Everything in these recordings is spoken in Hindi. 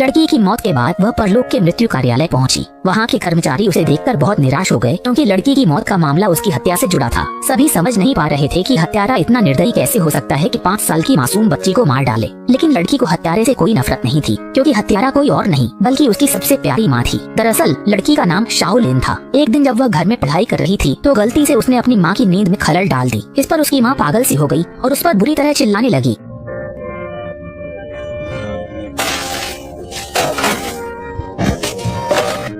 लड़की की मौत के बाद वह परलोक के मृत्यु कार्यालय पहुंची। वहां के कर्मचारी उसे देखकर बहुत निराश हो गए, क्योंकि लड़की की मौत का मामला उसकी हत्या से जुड़ा था। सभी समझ नहीं पा रहे थे कि हत्यारा इतना निर्दयी कैसे हो सकता है कि 5 साल की मासूम बच्ची को मार डाले। लेकिन लड़की को हत्यारे से कोई नफरत नहीं थी, क्योंकि हत्यारा कोई और नहीं बल्कि उसकी सबसे प्यारी माँ थी। दरअसल लड़की का नाम शाओलिन था। एक दिन जब वह घर में पढ़ाई कर रही थी तो गलती से उसने अपनी माँ की नींद में खलल डाल दी। इस पर उसकी माँ पागल सी हो गई और उस पर बुरी तरह चिल्लाने लगी।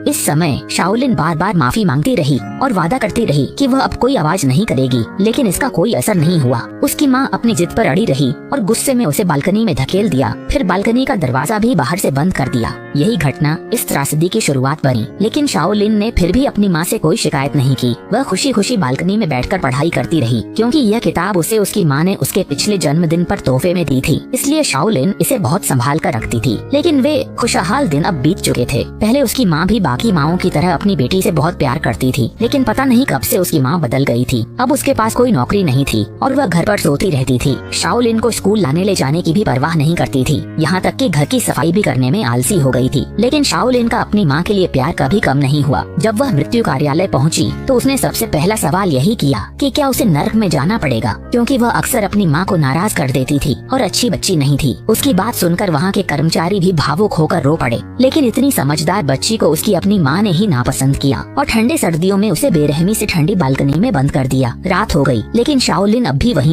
इस समय शाओलिन बार बार माफी मांगती रही और वादा करती रही कि वह अब कोई आवाज नहीं करेगी, लेकिन इसका कोई असर नहीं हुआ। उसकी माँ अपनी जिद पर अड़ी रही और गुस्से में उसे बालकनी में धकेल दिया। फिर बालकनी का दरवाजा भी बाहर से बंद कर दिया। यही घटना इस त्रासदी की शुरुआत बनी। लेकिन शाओलिन ने फिर भी अपनी माँ से कोई शिकायत नहीं की। वह खुशी खुशी बालकनी में बैठकर पढ़ाई करती रही, क्योंकि यह किताब उसे उसकी माँ ने उसके पिछले जन्मदिन पर तोहफे में दी थी। इसलिए शाओलिन इसे बहुत संभाल कर रखती थी। लेकिन वे खुशहाल दिन अब बीत चुके थे। पहले उसकी माँ भी बाकी माँओं की तरह अपनी बेटी से बहुत प्यार करती थी, लेकिन पता नहीं कब से उसकी माँ बदल गई थी। अब उसके पास कोई नौकरी नहीं थी और वह घर पर सोती रहती थी। शाओलिन को स्कूल लाने ले जाने की भी परवाह नहीं करती थी, यहाँ तक कि घर की सफाई भी करने में आलसी हो गई थी। लेकिन शाओलिन का अपनी माँ के लिए प्यार कभी कम नहीं हुआ। जब वह मृत्यु कार्यालय पहुँची तो उसने सबसे पहला सवाल यही किया कि क्या उसे नर्क में जाना पड़ेगा, क्योंकि वह अक्सर अपनी माँ को नाराज कर देती थी और अच्छी बच्ची नहीं थी। उसकी बात सुनकर वहाँ के कर्मचारी भी भावुक होकर रो पड़े। लेकिन इतनी समझदार बच्ची को उसकी अपनी माँ ने ही नापसंद किया और ठंडे सर्दियों में उसे बेरहमी से ठंडी बालकनी में बंद कर दिया। रात हो गई, लेकिन शाओलिन अब भी वहीं